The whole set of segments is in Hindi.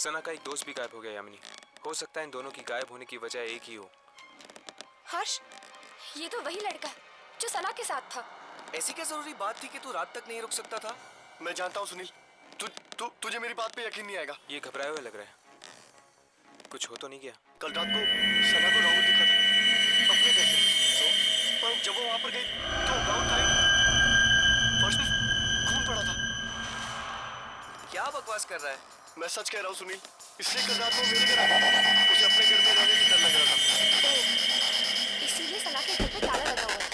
सना का एक दोस्त भी गायब हो गया यामिनी। हो सकता है इन दोनों की गायब होने की वजह एक ही हो। हर्ष, ये तो वही लड़का है जो सना के साथ था। ऐसी क्या जरूरी बात थी कि तू रात तक नहीं रुक सकता था? मैं जानता हूँ सुनील, तुझे मेरी बात पे यकीन नहीं आएगा। ये घबराए हुए लग रहा है। कुछ हो तो नहीं गया? कल रात को सना को राहुल दिखा था अपने घर पे। पर जब वो वहां पर गई तो गाउन था ही नहीं, फर्श पे खून पड़ा था। क्या बकवास कर रहा है? मैं सच कह रहा हूँ सुनील, इसलिए कल रात को मेरे घर आ गई। उसे अपने घर में रहने से डर लग रहा था। इसीलिए सना के घर पे ताला लगा हुआ है।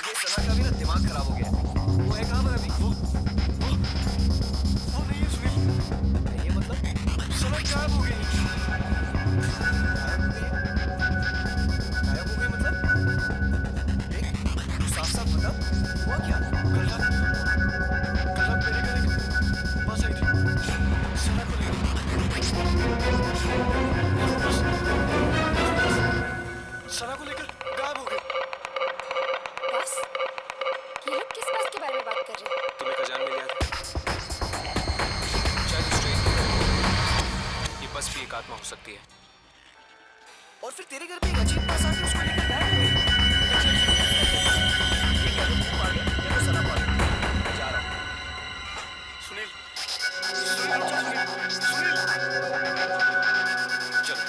ये सना का भी ना दिमाग खराब हो गया है। वो है कहाँ पर अभी? वो नहीं है सुनील। ये मतलब सना गायब हो गई। गायब हो गई मतलब? देख, साफ साफ बता, हुआ क्या? कल रात मेरे घर एक बस आई थी, सना को लेकर। सना को लेकर गायब हो गई। बस? ये लोग किस बस के बारे में बात कर रहे हैं? तुम्हें खजान में लिया था। शायद उस ट्रेन की तरह ये बस भी एक आत्मा हो सकती है। और फिर तेरे घर पे एक अजीब बस आके उसको लेकर गायब हो गई। ये क्या तुम आ गया या तो सना आ गया? मैं जा रहा हूँ। सुनील, सुनील, सुनील, चलो।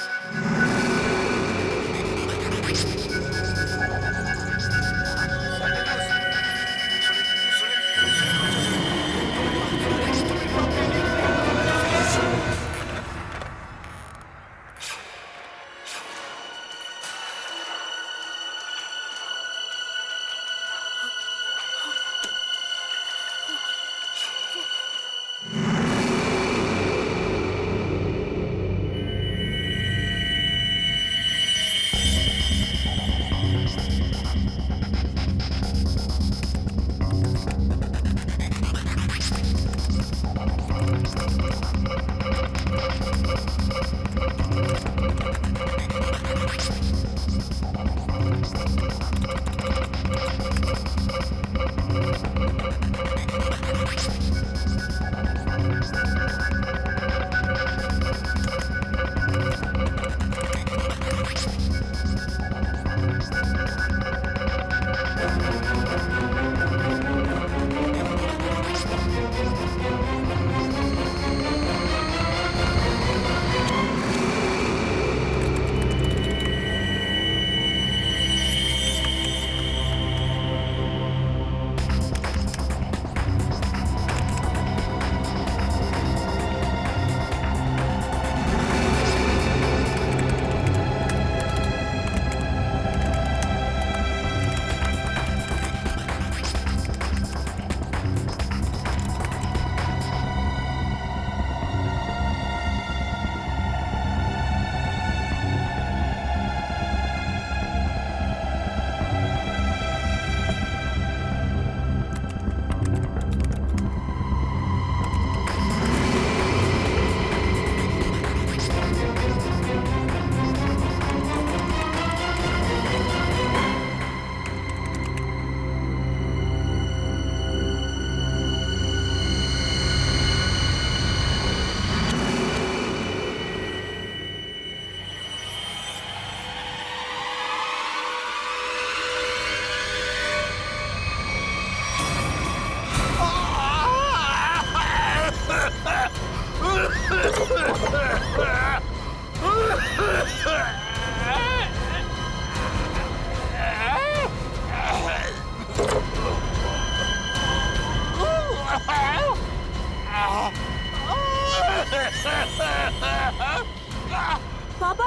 पापा,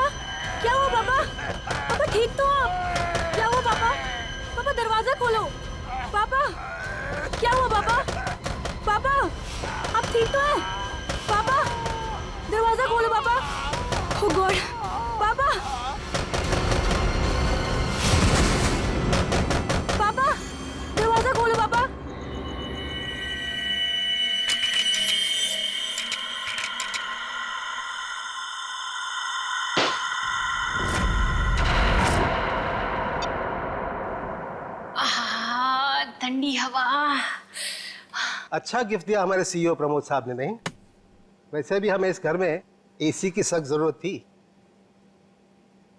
क्या हुआ पापा? पापा ठीक तो हो? क्या हुआ पापा? पापा दरवाजा खोलो। पापा, क्या हुआ पापा? पापा, आप ठीक तो हैं? पापा, दरवाजा खोलो पापा। ओह गॉड, पापा, पापा, दरवाजा खोलो पापा। ठंडी हवा। अच्छा गिफ्ट दिया हमारे सीईओ प्रमोद साहब ने, नहीं? वैसे भी हमें इस घर में एसी की सख्त जरूरत थी।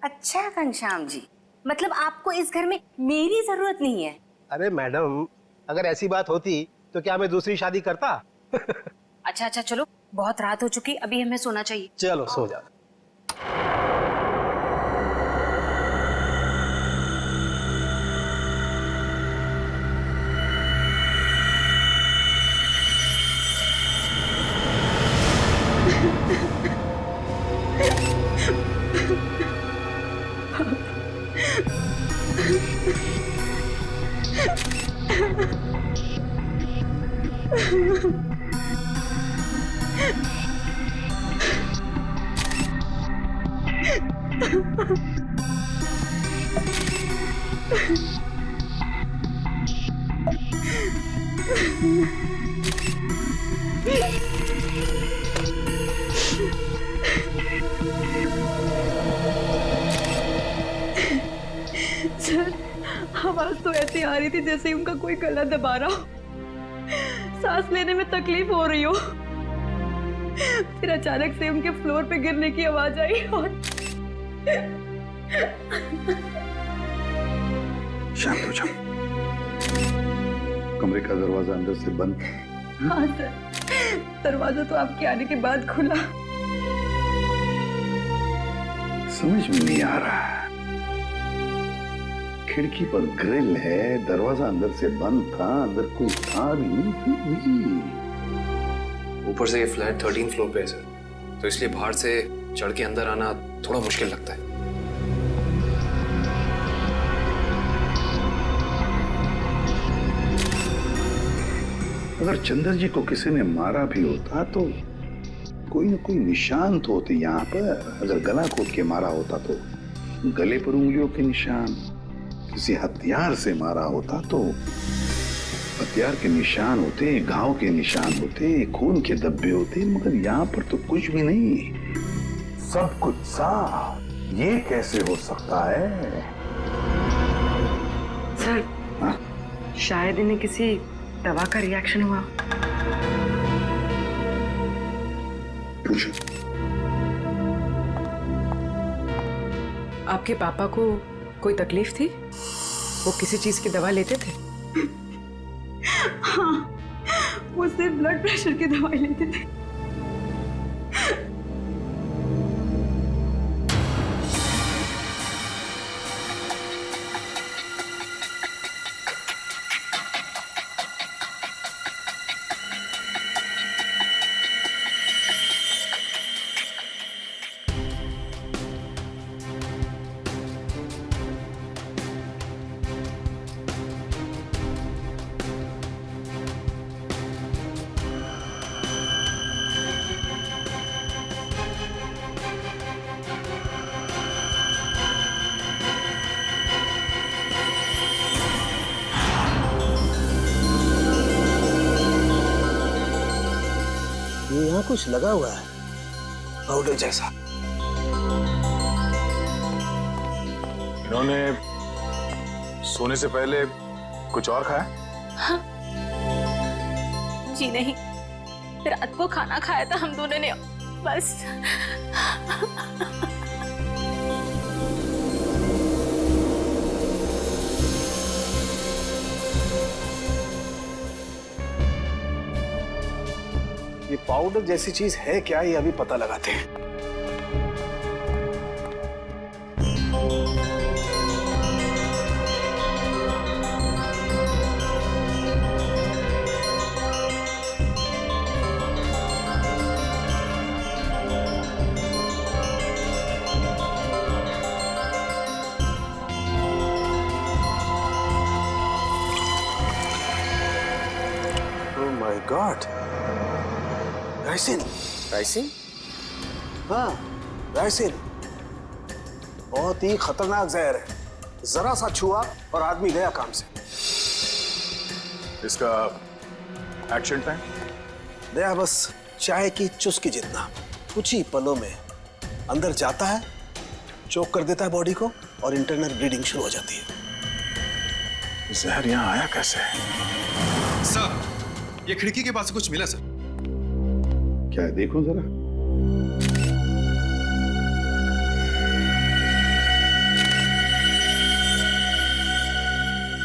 अच्छा घनश्याम जी, मतलब आपको इस घर में मेरी जरूरत नहीं है? अरे मैडम, अगर ऐसी बात होती तो क्या मैं दूसरी शादी करता? अच्छा अच्छा, चलो बहुत रात हो चुकी, अभी हमें सोना चाहिए। चलो सो जाओ। सर, आवाज तो ऐसी आ रही थी जैसे उनका कोई गला दबा रहा हो, सांस लेने में तकलीफ हो रही हो। फिर अचानक से उनके फ्लोर पे गिरने की आवाज आई और शांत हो जाओ। कमरे का दरवाजा अंदर से बंद। हाँ सर, दरवाजा तो आपके आने के बाद खुला। समझ में नहीं आ रहा। खिड़की पर ग्रिल है, दरवाजा अंदर से बंद था, अंदर कोई था भी नहीं, फिर भी। ऊपर से ये फ्लैट 13 फ्लोर पे है सर, तो इसलिए बाहर से चढ़ के अंदर आना थोड़ा मुश्किल लगता है। अगर चंदर जी को किसी ने मारा भी होता तो कोई न कोई निशान तो होते यहाँ पर। अगर गला घोट के मारा होता तो गले पर उंगलियों के निशान, किसी हथियार से मारा होता तो हथियार के निशान होते, घाव के निशान होते, खून के धब्बे होते, मगर यहाँ पर तो कुछ भी नहीं, सब कुछ साफ। ये कैसे हो सकता है? सर, हाँ? शायद इन्हें किसी दवा का रिएक्शन हुआ। पूछो। आपके पापा को कोई तकलीफ थी? वो किसी चीज की दवा लेते थे? हाँ, वो सिर्फ ब्लड प्रेशर की दवाई लेते थे। ये यहाँ कुछ लगा हुआ है, पाउडर जैसा। इन्होंने सोने से पहले कुछ और खाया? जी नहीं, रात को खाना खाया था हम दोनों ने, बस। ये पाउडर जैसी चीज है क्या, ये अभी पता लगाते हैं। Oh my God! Ricin. Ricin? हाँ, रायसिन बहुत ही खतरनाक जहर है, जरा सा छुआ और आदमी गया काम से। इसका एक्शन टाइम? दया बस चाय की चुस्की जितना, कुछ ही पलों में अंदर जाता है, चोक कर देता है बॉडी को और इंटरनल ब्लीडिंग शुरू हो जाती है। जहर यहाँ आया कैसे? सर, ये खिड़की के पास से कुछ मिला सर। क्या है, देखो जरा।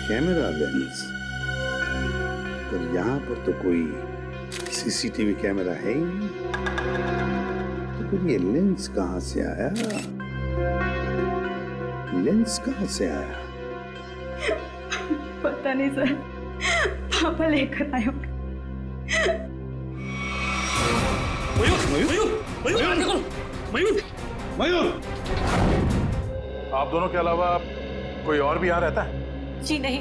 कैमरा लेंस, पर यहाँ पर तो कोई सीसीटीवी कैमरा है ही नहीं, तो फिर ये लेंस कहाँ से आया? लेंस कहाँ से आया? पता नहीं सर, पापा लेकर आए होंगे। मयूर! आप दोनों के अलावा कोई और भी यहाँ रहता है? जी नहीं,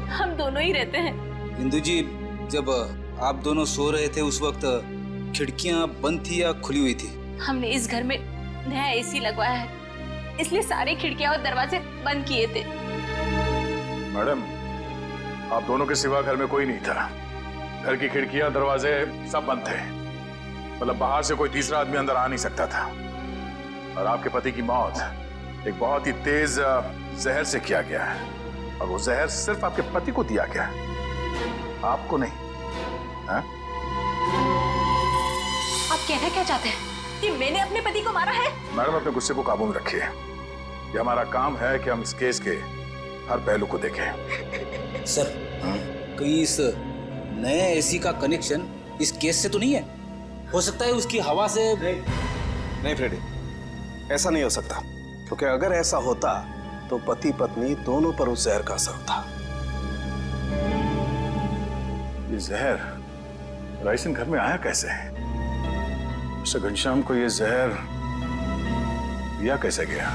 हम दोनों ही रहते हैं। इंदु जी, जब आप दोनों सो रहे थे उस वक्त खिड़कियां बंद थी या खुली हुई थी? हमने इस घर में नया एसी लगवाया है, इसलिए सारी खिड़कियां और दरवाजे बंद किए थे। मैडम, आप दोनों के सिवा घर में कोई नहीं था। घर की खिड़कियां दरवाजे सब बंद थे, मतलब बाहर से कोई तीसरा आदमी अंदर आ नहीं सकता था। और आपके पति की मौत एक बहुत ही तेज जहर से किया गया है, और वो जहर सिर्फ आपके पति को दिया गया है, आपको नहीं। हाँ? आप कहना क्या चाहते हैं कि मैंने अपने पति को मारा है? मैडम, अपने गुस्से को काबू में रखिए। ये हमारा काम है कि हम इस केस के हर पहलू को देखें। सर, कहीं इस नए एसी का कनेक्शन इस केस से तो नहीं है? हो सकता है उसकी हवा से। नहीं फ्रेडी, ऐसा नहीं हो सकता, क्योंकि अगर ऐसा होता तो पति पत्नी दोनों पर उस जहर का असर होता। ये जहर रायसिन घर में आया कैसे? मिस्टर घनश्याम को ये जहर दिया कैसे गया?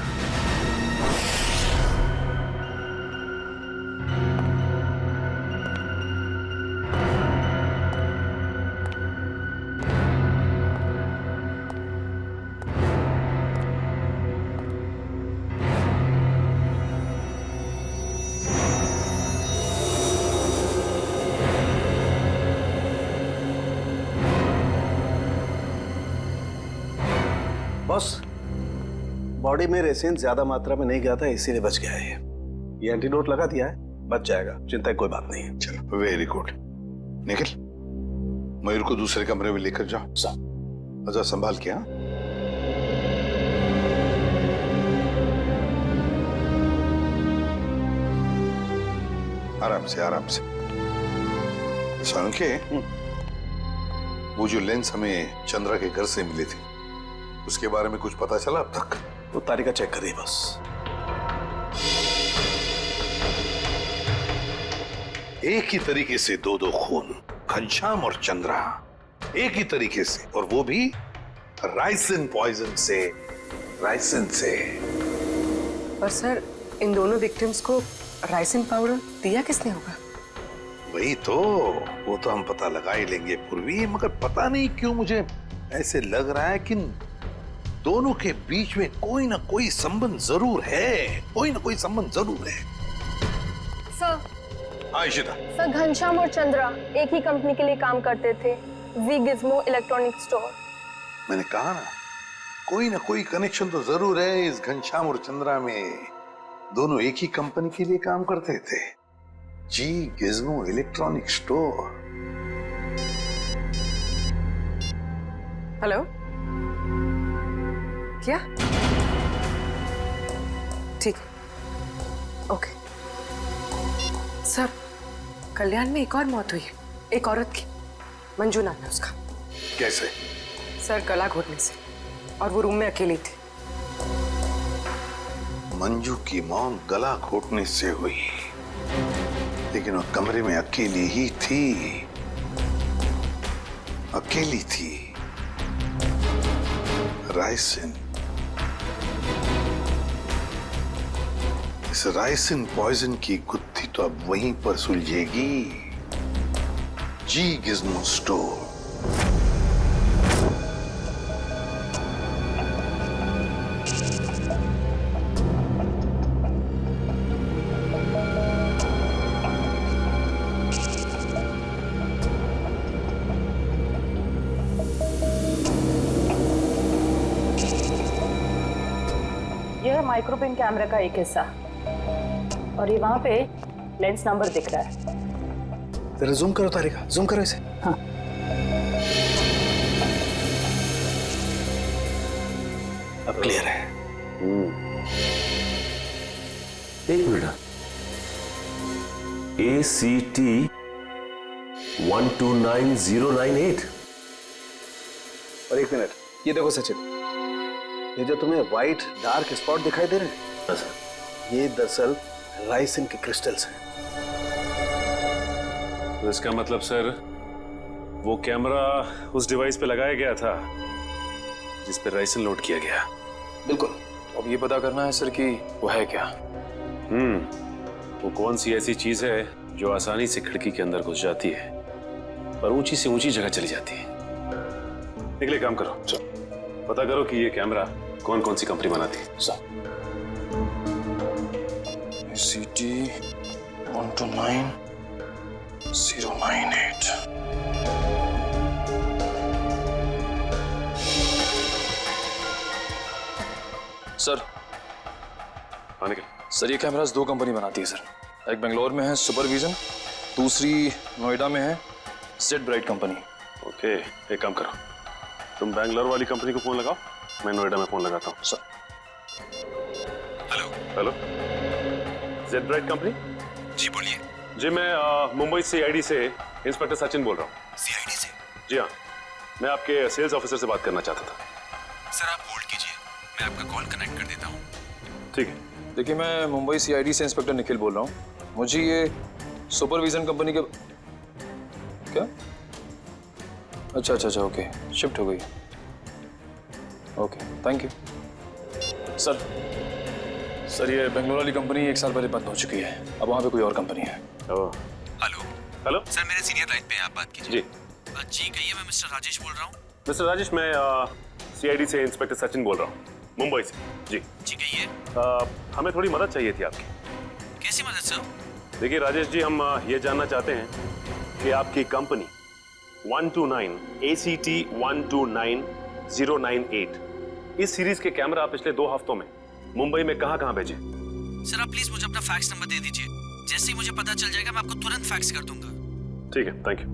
बॉस, बॉडी में रेसिन ज्यादा मात्रा में नहीं गया था, इसीलिए बच गया है। ये एंटीडोट लगा दिया है, बच जाएगा, चिंता की कोई बात नहीं है। चलो, वेरी गुड। निखिल, मयूर को दूसरे कमरे में लेकर जाओ। अच्छा, संभाल के। हाँ, आराम से आराम से। सांके, वो जो लेंस हमें चंद्रा के घर से मिले थे, उसके बारे में कुछ पता चला अब तक? वो तारिका चेक करिए बस। एक ही तरीके से दो खून, घनश्याम और चंद्रा, एक ही तरीके से, और वो भी राइसिन पॉइजन से। राइसिन से। पर सर, इन दोनों विक्टिम्स को राइसिन पाउडर दिया किसने होगा? वही तो, वो तो हम पता लगा ही लेंगे पूर्वी, मगर पता नहीं क्यों मुझे ऐसे लग रहा है कि दोनों के बीच में कोई ना कोई संबंध जरूर है, कोई ना कोई संबंध जरूर है। सर। हाँ इशिता। सर, घनश्याम और चंद्रा एक ही कंपनी के लिए काम करते थे, वी गिज़्मो इलेक्ट्रॉनिक स्टोर। मैंने कहा ना, कोई ना कोई कनेक्शन तो जरूर है इस घनश्याम और चंद्रा में। दोनों एक ही कंपनी के लिए काम करते थे, जी गिज़्मो इलेक्ट्रॉनिक स्टोर। हेलो, क्या? ठीक, ओके। सर, कल्याण में एक और मौत हुई है, एक औरत की, मंजू नाम है उसका। कैसे? सर, गला घोटने से, और वो रूम में अकेली थी। मंजू की मौत गला घोटने से हुई, लेकिन वो कमरे में अकेली ही थी, अकेली थी। राइसिन, इस राइसिन पॉइजन की गुत्थी तो अब वहीं पर सुलझेगी, जी गिज़्मो स्टोर। है माइक्रोपिन कैमरा का एक हिस्सा, और ये वहां पे लेंस नंबर दिख रहा है। जरा जूम करो तारिका, जूम करो इसे। हाँ। अब क्लियर है। एक मिनट, ACT 129098। और एक मिनट, ये देखो सचिन, ये जो तुम्हें व्हाइट डार्क स्पॉट दिखाई दे रहे हैं, ये दरअसल राइसिन के क्रिस्टल्स हैं। तो इसका मतलब सर, वो कैमरा उस डिवाइस पे लगाया गया था जिस पे राइसिन लोड किया गया। बिल्कुल। अब ये पता करना है सर कि वो है क्या। वो कौन सी ऐसी चीज है जो आसानी से खिड़की के अंदर घुस जाती है और ऊंची से ऊंची जगह चली जाती है। निकले, काम करो, पता करो कि ये कैमरा कौन कौन सी कंपनी बनाती है। ACT 129098। सर, हाँ निकल। सर ये कैमरास दो कंपनी बनाती है सर। एक बेंगलोर में है सुपरविजन, दूसरी नोएडा में है जेड ब्राइट कंपनी। ओके, एक काम करो, तुम बैंगलोर वाली कंपनी को फोन लगाओ, मैं नोएडा में फोन लगाता हूँ। Sir. Hello, Z bright company? जी बोलिए। जी, मैं मुंबई CID से इंस्पेक्टर सचिन बोल रहा हूँ। CID से? जी हाँ, मैं आपके सेल्स ऑफिसर से बात करना चाहता था। सर आप होल्ड कीजिए, मैं आपका कॉल कनेक्ट कर देता हूँ। ठीक है। देखिए, मैं मुंबई CID से इंस्पेक्टर निखिल बोल रहा हूँ। मुझे ये सुपरविजन कंपनी के क्या? अच्छा, ओके, शिफ्ट हो गई। Okay, thank you. सर ये बेंगलोर वाली कंपनी 1 साल पहले बंद हो चुकी है, अब वहाँ पे कोई और कंपनी है। ओह, हेलो सर, मेरे सीनियर लाइन पे हैं, आप बात कीजिए। जी जी कहिए, मैं मिस्टर राजेश बोल रहा हूँ। मिस्टर राजेश, मैं CID से इंस्पेक्टर सचिन बोल रहा हूँ, मुंबई से। जी कहिए। हमें थोड़ी मदद चाहिए थी आपकी। कैसी मदद सर? देखिए राजेश जी, हम ये जानना चाहते हैं कि आपकी कंपनी ACT 129098 इस सीरीज के कैमरा पिछले 2 हफ्तों में मुंबई में कहां भेजे? सर आप प्लीज मुझे अपना फैक्स नंबर दे दीजिए, जैसे ही मुझे पता चल जाएगा मैं आपको तुरंत फैक्स कर दूंगा। ठीक है, थैंक यू।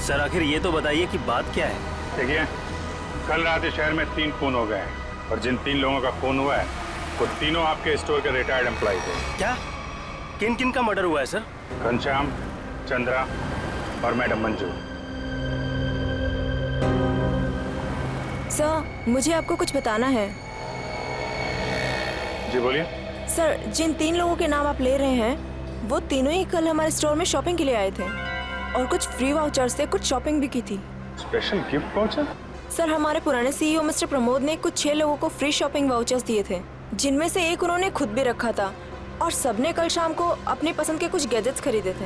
सर आखिर ये तो बताइए कि बात क्या है? देखिए, कल रात इस शहर में 3 खून हो गए हैं, और जिन 3 लोगों का खून हुआ है वो तीनों आपके स्टोर के रिटायर्ड एम्प्लॉय थे। क्या? किन किन का मर्डर हुआ है सर? घनश्याम, चंद्रा और मैडम मंजू। सर, मुझे आपको कुछ बताना है। जी बोलिए। सर, जिन 3 लोगों के नाम आप ले रहे हैं, वो तीनों ही कल हमारे स्टोर में शॉपिंग के लिए आए थे और कुछ फ्री वाउचर से कुछ शॉपिंग भी की थी। Special gift voucher? सर, हमारे पुराने CEO मिस्टर प्रमोद ने कुछ 6 लोगों को फ्री शॉपिंग वाउचर्स दिए थे, जिनमें से एक उन्होंने खुद भी रखा था, और सबने कल शाम को अपनी पसंद के कुछ गैजेट्स खरीदे थे।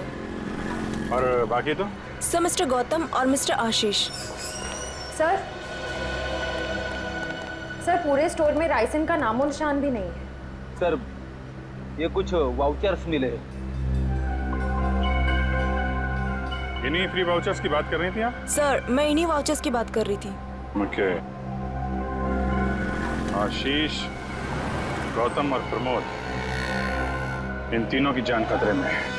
और बाकी तो? सर, मिस्टर गौतम और मिस्टर आशीष। सर पूरे स्टोर में राइसिन का नामो निशान भी नहीं है। सर ये कुछ वाउचर्स मिले। इन्हीं फ्री वाउचर्स की बात कर रही थी आप? सर, मैं इन्हीं वाउचर्स की बात कर रही थी। ओके। आशीष, गौतम और प्रमोद, इन तीनों की जान खतरे में है।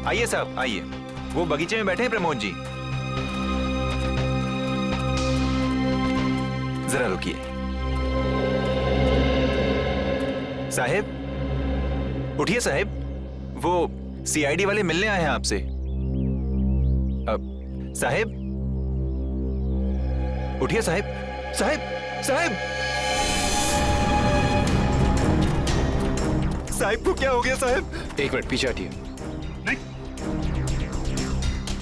आइए साहब, आइए। वो बगीचे में बैठे हैं प्रमोद जी। जरा रुकिए। साहेब, उठिए साहेब, वो CID वाले मिलने आए हैं आपसे। साहेब, उठिए साहेब। साहब साहब साहब को क्या हो गया साहब? एक मिनट पीछे हटिए।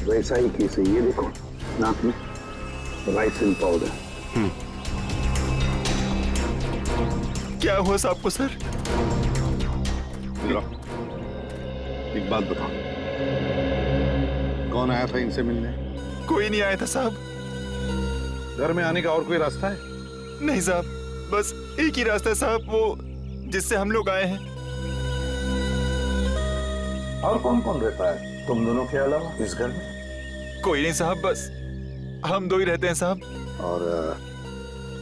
वैसा ही केस है ये, देखो नाक में राइसिन पाउडर। क्या हुआ साहब को सर? एक बात बताओ, कौन आया था इनसे मिलने? कोई नहीं आया था साहब। घर में आने का और कोई रास्ता है? नहीं साहब, बस एक ही रास्ता है साहब, वो जिससे हम लोग आए हैं। और कौन कौन रहता है तुम दोनों के अलावा इस घर में? कोई नहीं साहब, बस हम दो ही रहते हैं साहब। और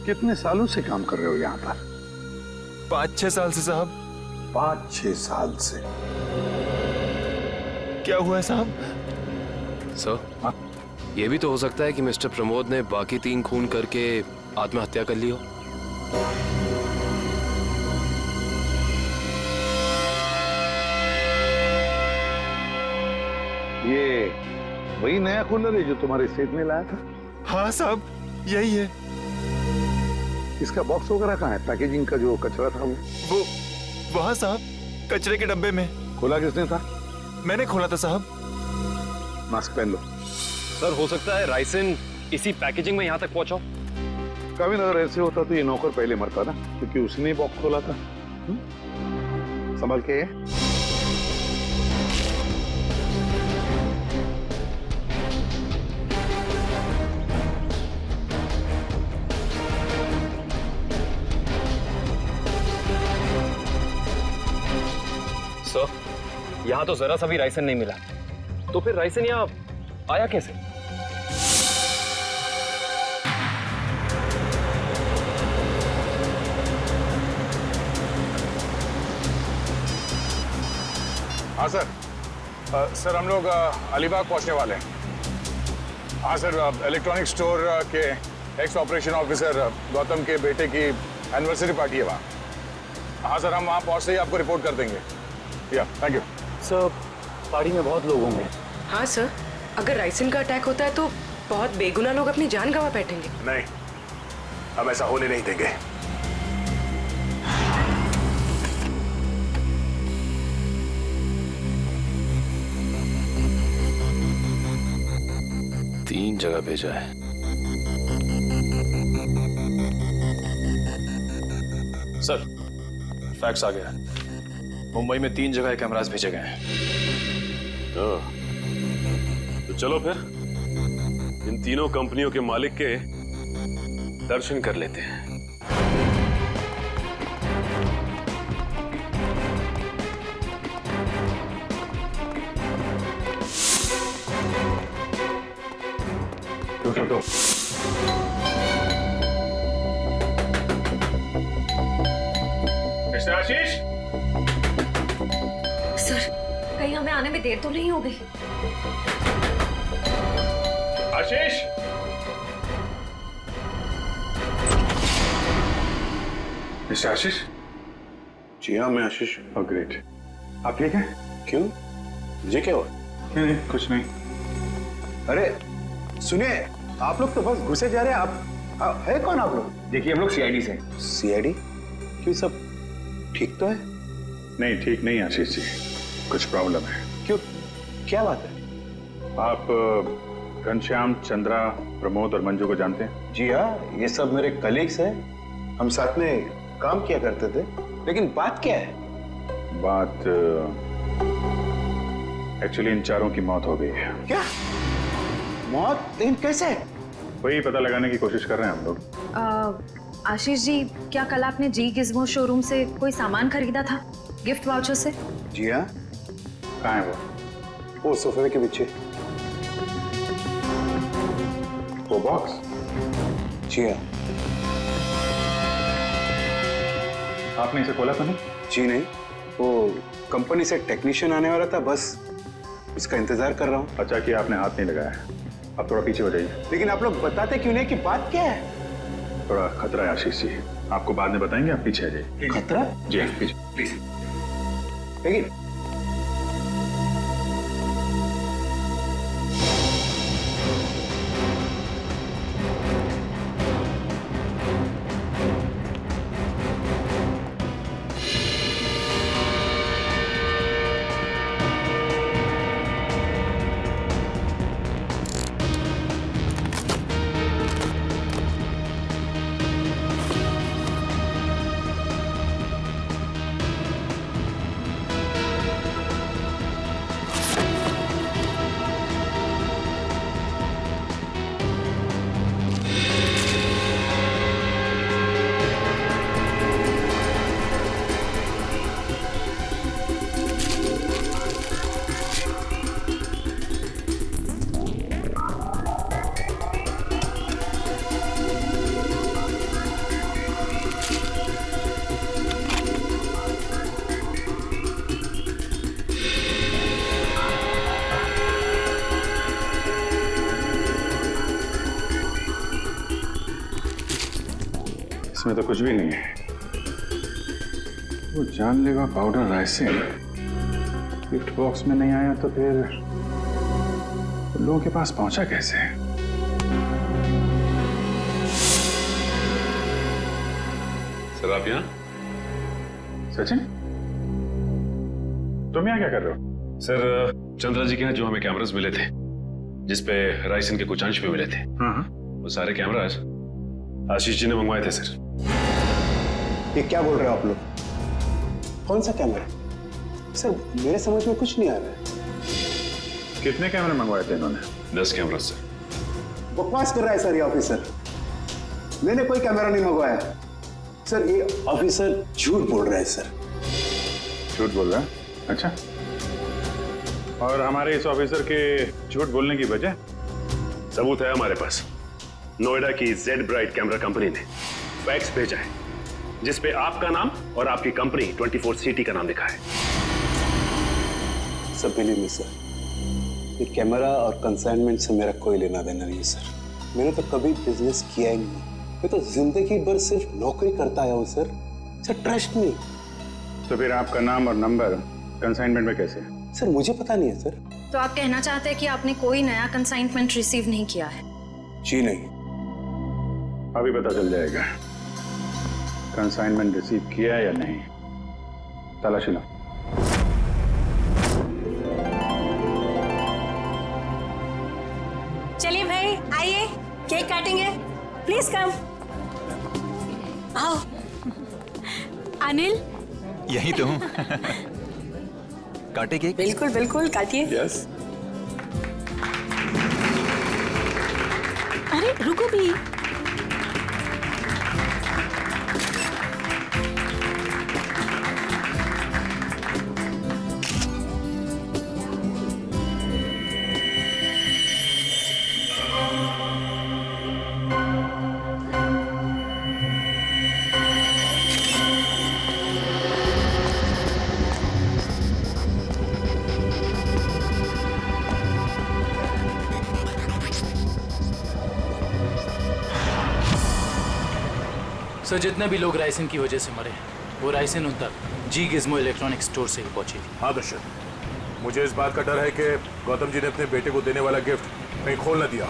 कितने सालों से काम कर रहे हो यहाँ पर? 5-6 साल से साहब। 5-6 साल से? क्या हुआ है साहब? सर, ये भी तो हो सकता है कि मिस्टर प्रमोद ने बाकी 3 खून करके आत्महत्या कर ली हो। ये वही नया कूलर है जो तुम्हारे सेठ ने लाया था? हाँ साहब, यही है। इसका बॉक्स वगैरह कहाँ है? पैकेजिंग का जो कचरा था वो वहाँ साहब, कचरे के डब्बे में। खोला किसने था? मैंने खोला था साहब। मास्क पहन लो। सर, हो सकता है राइसिन इसी पैकेजिंग में यहाँ तक पहुंचा। कभी अगर ऐसे होता तो ये नौकर पहले मरता ना, क्योंकि उसने बॉक्स खोला था। संभल के। सर, यहाँ तो जरा सा भी राइसन नहीं मिला, तो फिर राइसन यहाँ आया कैसे? हाँ सर। सर हम लोग अलीबाग पहुंचने वाले हैं। हाँ सर, इलेक्ट्रॉनिक स्टोर के एक्स ऑपरेशन ऑफिसर गौतम के बेटे की एनिवर्सरी पार्टी है वहाँ। हाँ सर, हम वहाँ पहुँचते ही आपको रिपोर्ट कर देंगे। या थैंक यू सर। पार्टी में बहुत लोग होंगे। हाँ सर, अगर राइसिन का अटैक होता है तो बहुत बेगुनाह लोग अपनी जान गंवा बैठेंगे। नहीं, हम ऐसा होने नहीं देंगे। तीन जगह भेजा है। सर, फैक्स आ गया है। मुंबई में 3 जगह कैमरास भेजे गए हैं। तो चलो फिर इन तीनों कंपनियों के मालिक के दर्शन कर लेते हैं। तो मिस्टर आशीष, सर, कहीं हमें आने में देर तो नहीं हो गई? आशीष, मिस्टर आशीष। जी हाँ, मैं आशीष। Oh great. आप ठीक हैं? क्यों, मुझे क्या हुआ? नहीं, कुछ नहीं। अरे सुनिए, आप लोग तो बस घुसे जा रहे हैं। आप है कौन आप लोग? देखिए, हम लोग सीआईडी से। सीआईडी? क्यों, सब ठीक तो है? नहीं, ठीक नहीं आशीष जी, कुछ प्रॉब्लम है। क्यों, क्या बात है? आप घनश्याम, चंद्रा, प्रमोद और मंजू को जानते हैं? जी हाँ, ये सब मेरे कलीग्स हैं। हम साथ में काम किया करते थे। लेकिन बात क्या है? बात एक्चुअली इन चारों की मौत हो गई है। क्या मौत? लेकिन कैसे? वही पता लगाने की कोशिश कर रहे हैं हम लोग। आशीष जी, क्या कल आपने जी गिज़्मो शोरूम से कोई सामान खरीदा था गिफ्ट वाउचर से? जी हाँ। कहाँ है वो सोफे के पीछे। वो बॉक्स? जी हाँ। आपने इसे खोला तो नहीं? जी नहीं, वो कंपनी से टेक्नीशियन आने वाला था, बस इसका इंतजार कर रहा हूँ। अच्छा कि आपने हाथ नहीं लगाया। अब थोड़ा पीछे हो जाइए। लेकिन आप लोग बताते क्यों नहीं कि बात क्या है? थोड़ा खतरा है आशीष जी, आपको बाद में बताएंगे, आप पीछे आ जाइए। खतरा? जी पीछे प्लीज। लेकिन इसमें तो कुछ भी नहीं है। वो जानलेवा पाउडर राइसिन गिफ्ट बॉक्स में नहीं आया तो फिर लोगों के पास पहुंचा कैसे? सर आप यहाँ? सचिन, तुम यहाँ क्या कर रहे हो? सर चंद्रा जी के यहाँ जो हमें कैमरास मिले थे जिसपे राइसन के कुछ अंश भी मिले थे, वो सारे कैमरास आशीष जी ने मंगवाए थे सर। ये क्या बोल रहे हो आप लोग? कौन सा कैमरा? सर मेरे समझ में कुछ नहीं आ रहा है। कितने कैमरे मंगवाए थे इन्होंने? 10 कैमरा सर। बकवास कर रहा है सर ये ऑफिसर। मैंने कोई कैमरा नहीं मंगवाया सर। ये ऑफिसर झूठ बोल रहा है सर। झूठ बोल रहा है? अच्छा, और हमारे इस ऑफिसर के झूठ बोलने की वजह? सबूत है हमारे पास। नोएडा की जेड ब्राइट कैमरा कंपनी ने फैक्स भेजा है जिसपे आपका नाम और आपकी कंपनी 24 सिटी का नाम लिखा है। सब बिलीव मी सर, ये कैमरा और कंसाइनमेंट से मेरा कोई लेना देना नहीं सर। मैंने तो कभी बिजनेस किया ही नहीं। मैं तो जिंदगी भर सिर्फ नौकरी करता आया हूँ सर। Sir trust me. तो फिर आपका नाम और नंबर कंसाइनमेंट में कैसे? सर मुझे पता नहीं है सर। तो आप कहना चाहते हैं कि आपने कोई नया कंसाइनमेंट रिसीव नहीं किया है? जी नहीं। अभी पता चल जाएगा कंसाइनमेंट रिसीव किया या नहीं। तलाशी लो। चलिए भाई आइए, केक काटेंगे। Please come. आओ। अनिल, यही तो हूँ। काटे केक? बिल्कुल बिल्कुल काटिए। यस। अरे रुको भी। सर जितने भी लोग राइसिन की वजह से मरे वो राइसिन उन तक जी गिज़्मो इलेक्ट्रॉनिक स्टोर से ही पहुंची थी। हाँ दर्शन, मुझे इस बात का डर है कि गौतम जी ने अपने बेटे को देने वाला गिफ्ट कहीं खोल न दिया।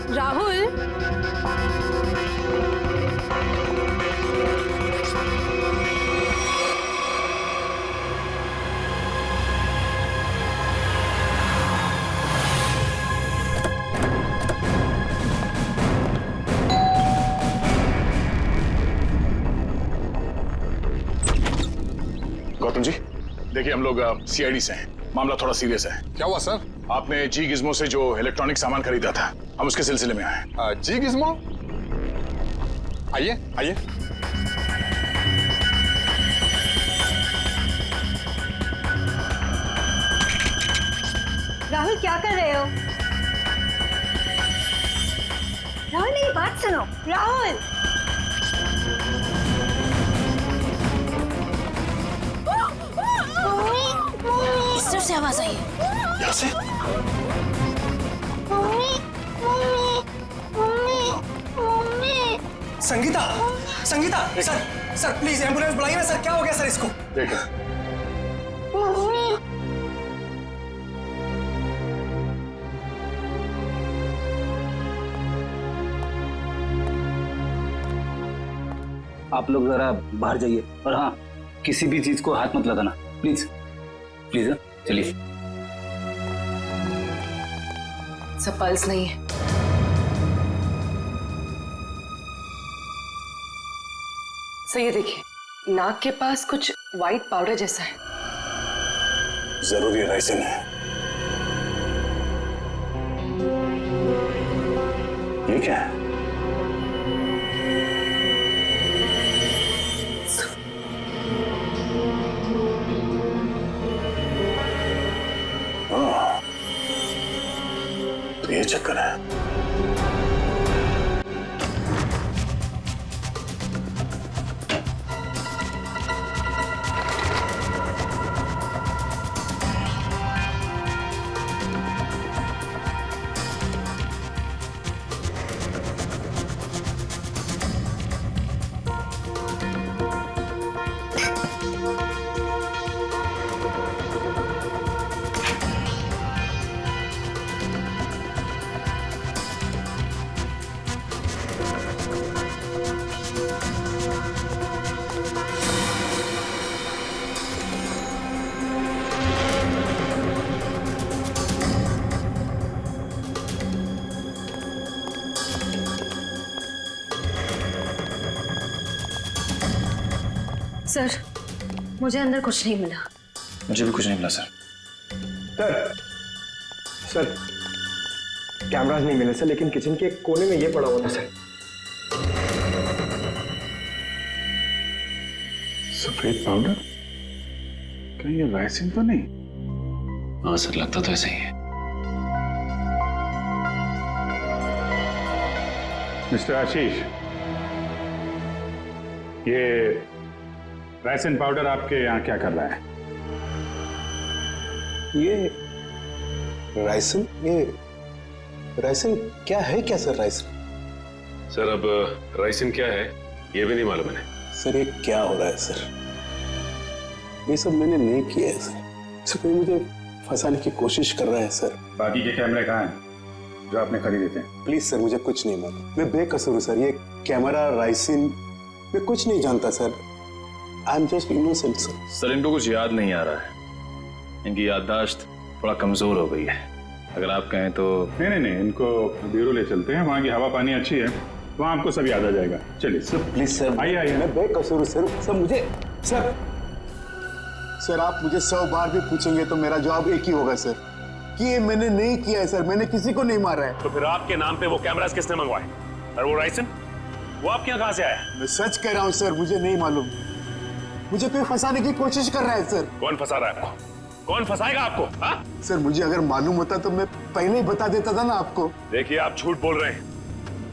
राहुल, गौतम जी देखिए, हम लोग सीआईडी से हैं। मामला थोड़ा सीरियस है। क्या हुआ सर? आपने जी गिज़्मो से जो इलेक्ट्रॉनिक सामान खरीदा था, हम उसके सिलसिले में आए। जी गिज़्मो? आइए आइए। राहुल क्या कर रहे हो? राहुल मेरी बात सुनो। राहुल इस तरफ से आवाज आई है। यहाँ से? Sangeeta, Sangeeta, sir sir please ambulance बुलाइए ना सर। क्या हो गया सर इसको? देखो आप लोग जरा बाहर जाइए और हाँ, किसी भी चीज को हाथ मत लगाना प्लीज प्लीज। चलिए। सब पल्स नहीं है। सर ये देखिए, नाक के पास कुछ वाइट पाउडर जैसा है। जरूरी राइसिन है। ये क्या है? चक्कर है। सर, मुझे अंदर कुछ नहीं मिला। मुझे भी कुछ नहीं मिला सर। सर कैमरास नहीं मिले सर, लेकिन किचन के कोने में ये पड़ा हुआ था सर। सफेद पाउडर? कहीं ये राइसिन तो नहीं? हाँ सर, लगता तो ऐसा ही है। मिस्टर आशीष, ये राइसिन पाउडर आपके यहाँ क्या कर रहा है? ये राइसिन क्या है? क्या सर राइसिन? सर अब राइसिन क्या है ये भी नहीं मालूम है। सर ये क्या हो रहा है सर? ये सब मैंने नहीं किया है सर। कोई मुझे फंसाने की कोशिश कर रहा है सर। बाकी के कैमरे कहाँ हैं जो आपने खरीदे थे? प्लीज सर, मुझे कुछ नहीं मालूम। मैं बेकसूर हूँ सर। ये कैमरा, राइसिन, मैं कुछ नहीं जानता sir. I am just innocent sir. Sir इनको कुछ याद नहीं आ रहा है। इनकी याददाश्त थोड़ा कमजोर हो गई है। अगर आप कहें तो। नहीं, इनको ब्यूरो ले चलते हैं, वहाँ की हवा पानी अच्छी है, वहाँ आपको सब याद आ जाएगा। चलिए सर, प्लीज सर। आइए। मैं बेकसूर हूँ सर। सर मुझे सर आप मुझे 100 बार भी पूछेंगे तो मेरा जवाब एक ही होगा सर, कि ये मैंने नहीं किया है सर। मैंने किसी को नहीं मारा है। तो फिर आपके नाम पे वो कैमरास किसने मंगवाए? और वो राइसिन, वो आपके यहाँ कहाँ से आया? मैं सच कह रहा हूँ सर, मुझे नहीं मालूम। मुझे कोई फंसाने की कोशिश कर रहा है सर। कौन फंसा रहा है आपको? कौन फंसाएगा आपको? हाँ? सर मुझे अगर मालूम होता तो मैं पहले ही बता देता था ना आपको। देखिए आप झूठ बोल रहे हैं।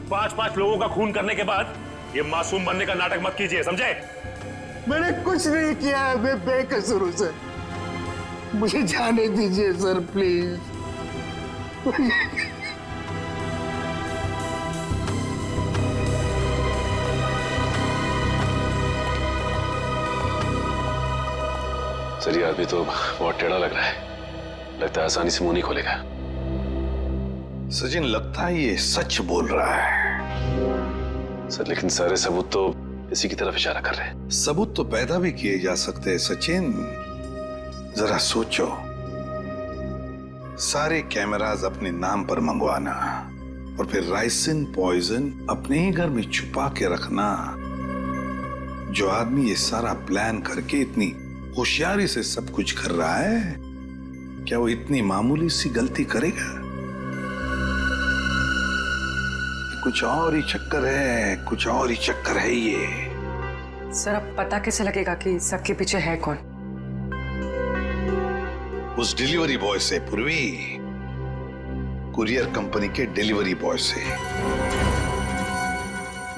5-5 लोगों का खून करने के बाद ये मासूम बनने का नाटक मत कीजिए, समझे? मैंने कुछ नहीं किया है, मैं बेकसूर हूं सर। मुझे जाने दीजिए सर प्लीज। सर ये आदमी तो बहुत टेढ़ा लग रहा है। लगता है आसानी से मुंह नहीं खोलेगा। सचिन, लगता है ये सच बोल रहा है। सर लेकिन सारे सबूत तो इसी की तरफ इशारा कर रहे हैं। सबूत तो पैदा भी किए जा सकते हैं सचिन। जरा सोचो, सारे कैमरास अपने नाम पर मंगवाना और फिर राइसिन पॉइजन अपने ही घर में छुपा के रखना। जो आदमी ये सारा प्लान करके इतनी होशियारी से सब कुछ कर रहा है, क्या वो इतनी मामूली सी गलती करेगा? कुछ और ही चक्कर है, कुछ और ही चक्कर है ये। सर अब पता कैसे लगेगा कि सबके पीछे है कौन? उस डिलीवरी बॉय से, पूर्वी, कुरियर कंपनी के डिलीवरी बॉय से,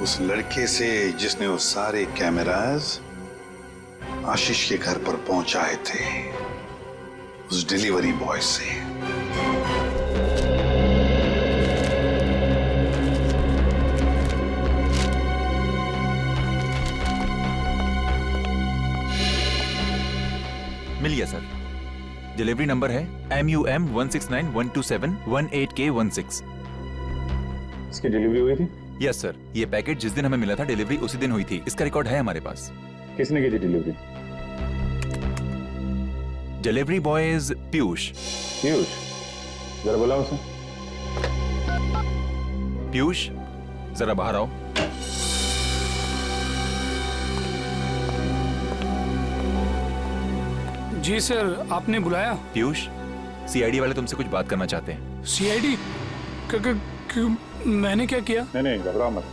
उस लड़के से जिसने वो सारे कैमरास आशीष के घर पर पहुंचाए थे, उस डिलीवरी बॉय से। मिल गया सर। डिलीवरी नंबर है MUM 169127128K16। इसकी डिलीवरी हुई थी? यस सर, ये पैकेट जिस दिन हमें मिला था डिलीवरी उसी दिन हुई थी। इसका रिकॉर्ड है हमारे पास। किसने की थी delivery? Delivery boys Piyush. Piyush, जरा बुलाओ उसे। पीयूष, जरा बाहर आओ। जी सर, आपने बुलाया? पीयूष, CID वाले तुमसे कुछ बात करना चाहते हैं। CID? मैंने क्या किया? नहीं, घबराओ मत।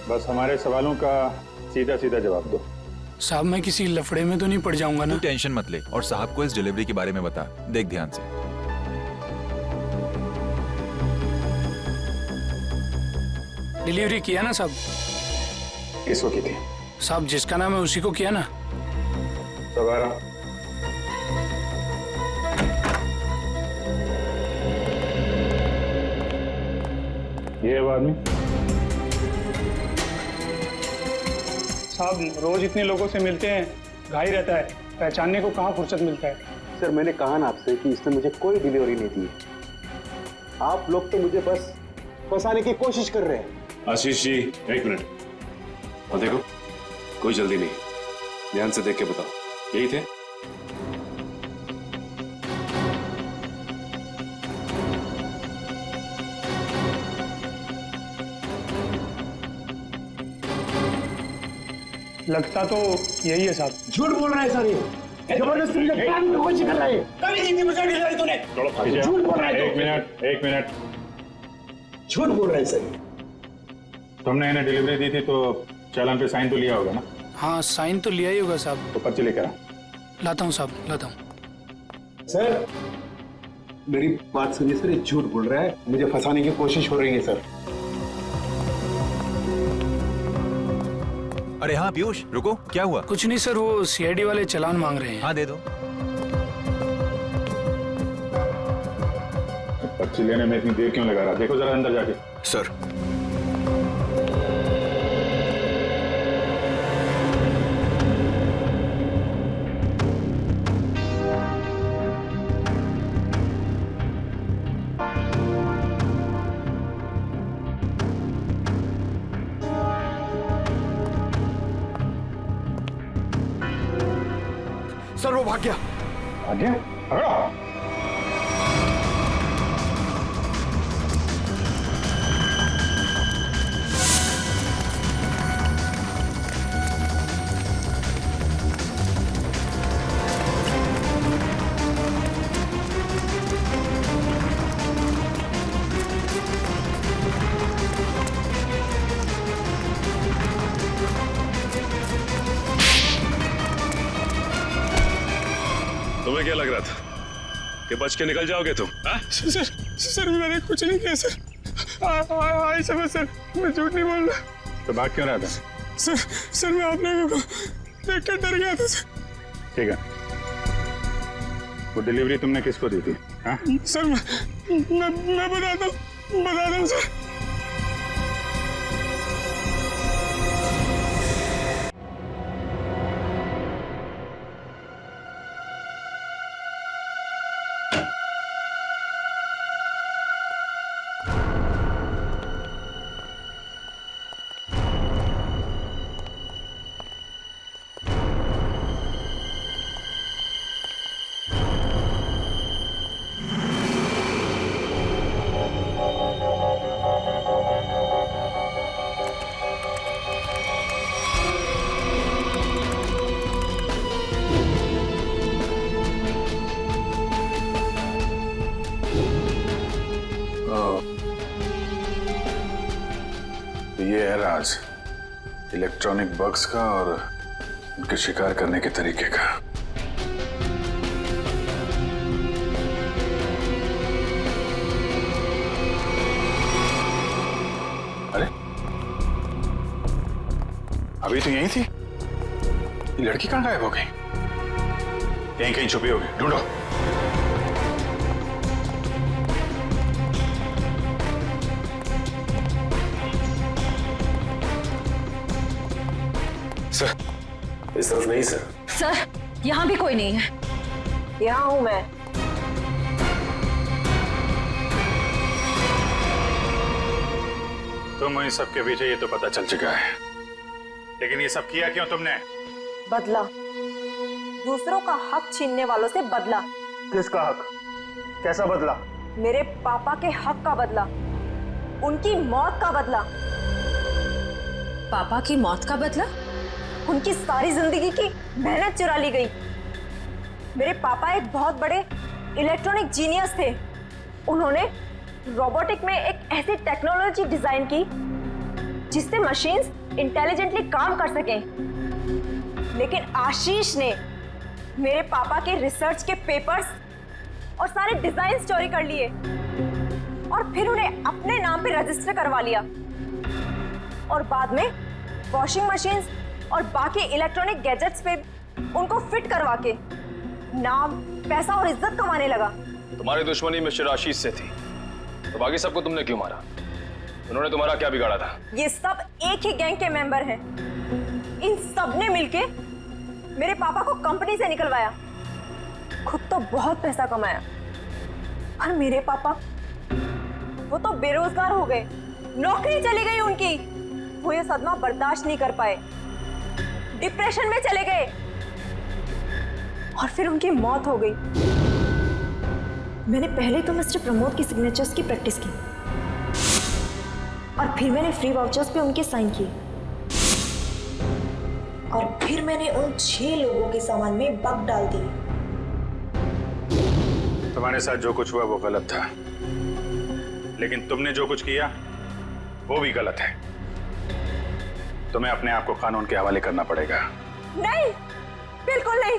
बस हमारे सवालों का सीधा सीधा जवाब दो। साहब मैं किसी लफड़े में तो नहीं पड़ जाऊंगा ना? तू टेंशन मत ले और साहब को इस डिलीवरी के बारे में बता। देख ध्यान से। डिलीवरी किया ना साहब? किसको की थी? साहब जिसका नाम है उसी को किया ना। दोबारा। ये है वो आदमी? साहब रोज इतने लोगों से मिलते हैं, घाई रहता है, पहचानने को कहाँ फुर्सत मिलता है। सर मैंने कहा ना आपसे कि इसने मुझे कोई डिलीवरी नहीं दी। आप लोग तो मुझे बस फंसाने की कोशिश कर रहे हैं। आशीष जी, एक मिनट। और देखो, कोई जल्दी नहीं, ध्यान से देख के बताओ, यही थे? लगता तो यही है साहब। झूठ बोल रहा है सर, ये जबरदस्ती मुझे पकड़ने की कोशिश कर रहा है। कभी जिंदगी में डिलीवरी तूने। झूठ बोल रहा है। एक मिनट। झूठ बोल रहा है सर। तुमने इन्हें डिलीवरी दी थी तो चालान पे साइन तो लिया होगा ना? हाँ साइन तो लिया ही होगा साहब। तो पर्ची लेकर आ। लाता हूँ साहब, लाता हूँ। सर मेरी बात सुनिए सर, ये झूठ बोल रहा है, मुझे फंसाने की कोशिश हो रही है सर। अरे हाँ पीयूष, रुको, क्या हुआ? कुछ नहीं सर, वो सीआईडी वाले चालान मांग रहे हैं। हाँ दे दो। पर्ची लेने में इतनी देर क्यों लगा रहा? देखो जरा अंदर जाके। सर सर वो भाग गया। भाग गया? पकड़ो। तुम्हें क्या लग रहा था कि बच के निकल जाओगे तुम? सर मैंने कुछ नहीं किया सर। आई समझ सर, मैं झूठ नहीं बोल रहा। तो भाग क्यों रहा था? सर मैं आप लोगों को देख कर डर गया था सर। ठीक है, वो डिलीवरी तुमने किसको दी थी? हाँ? सर मैं बताता हूँ सर। ये है राज इलेक्ट्रॉनिक बग्स का और उनके शिकार करने के तरीके का। अरे अभी तो यहीं थी, ये लड़की कहां गायब हो गई? कहीं कहीं छुपी होगी, ढूंढो। सर इस तरफ नहीं सर। सर यहाँ भी कोई नहीं है। यहाँ हूँ मैं। तुम इन सब के पीछे ये तो पता चल चुका है, लेकिन ये सब किया क्यों तुमने? बदला, दूसरों का हक छीनने वालों से बदला। किसका हक? कैसा बदला? मेरे पापा के हक का बदला, उनकी मौत का बदला। पापा की मौत का बदला? उनकी सारी जिंदगी की मेहनत चुरा ली गई। मेरे पापा एक बहुत बड़े इलेक्ट्रॉनिक जीनियस थे। उन्होंने रोबोटिक में एक ऐसी टेक्नोलॉजी डिजाइन की जिससे मशीन्स इंटेलिजेंटली काम कर सकें। लेकिन आशीष ने मेरे पापा के रिसर्च के पेपर्स और सारे डिजाइन चोरी कर लिए और फिर उन्हें अपने नाम पे रजिस्टर करवा लिया। और बाद में वॉशिंग मशीन्स और बाकी इलेक्ट्रॉनिक गैजेट्स पे उनको फिट करवा के नाम, पैसा और इज्जत कमाने लगा। तुम्हारी दुश्मनी मिस्टर आशीष से थी, तो बाकी सबको तुमने क्यों मारा? उन्होंने तुम्हारा क्या बिगाड़ा था? ये सब एक ही गैंग के मेंबर हैं। इन सब ने मिलके मेरे पापा को कंपनी से निकलवाया। खुद तो बहुत पैसा कमाया, पर मेरे पापा वो तो बेरोजगार हो गए, नौकरी चली गई उनकी। वो ये सदमा बर्दाश्त नहीं कर पाए, डिप्रेशन में चले गए और फिर उनकी मौत हो गई। मैंने पहले तो मिस्टर प्रमोद की सिग्नेचर्स की प्रैक्टिस की और फिर मैंने फ्री वाउचर्स पे उनके साइन किए और फिर मैंने उन 6 लोगों के सामान में बग डाल दिए। तुम्हारे साथ जो कुछ हुआ वो गलत था, लेकिन तुमने जो कुछ किया वो भी गलत है। तुम्हें अपने आप को कानून के हवाले करना पड़ेगा। नहीं, बिल्कुल नहीं।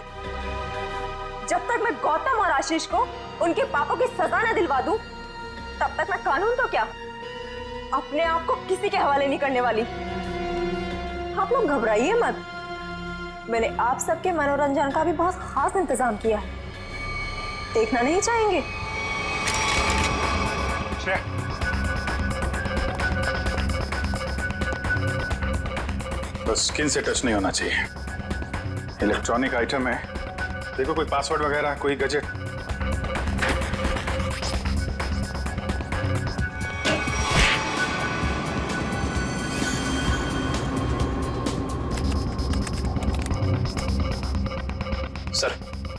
जब तक मैं गौतम और आशीष को उनके पापों की सजा न दिलवा दूं, तब तक मैं कानून तो क्या, अपने आप को किसी के हवाले नहीं करने वाली। आप लोग घबराइए मत, मैंने आप सबके मनोरंजन का भी बहुत खास इंतजाम किया है। देखना नहीं चाहेंगे? बस स्किन से टच नहीं होना चाहिए। इलेक्ट्रॉनिक आइटम है, देखो कोई पासवर्ड वगैरह, कोई गैजेट।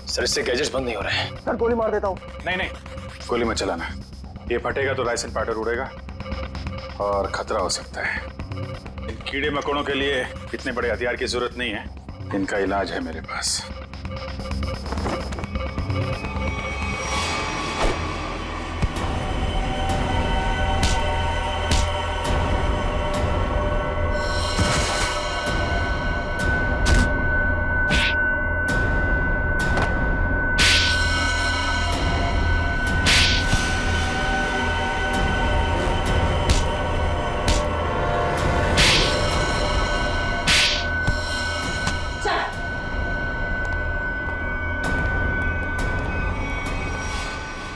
सर इससे गैजेट्स बंद नहीं हो रहे हैं। सर गोली मार देता हूँ। नहीं, गोली मत चलाना। ये फटेगा तो राइस एंड पाउडर उड़ेगा और खतरा हो सकता है। इन कीड़े मकोड़ों के लिए इतने बड़े हथियार की जरूरत नहीं है, इनका इलाज है मेरे पास।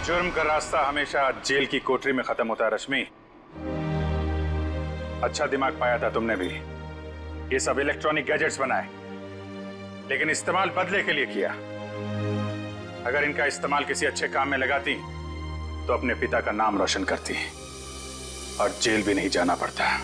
जुर्म का रास्ता हमेशा जेल की कोठरी में खत्म होता है रश्मि। अच्छा दिमाग पाया था तुमने भी। ये सब इलेक्ट्रॉनिक गैजेट्स बनाए, लेकिन इस्तेमाल बदले के लिए किया। अगर इनका इस्तेमाल किसी अच्छे काम में लगाती तो अपने पिता का नाम रोशन करती और जेल भी नहीं जाना पड़ता।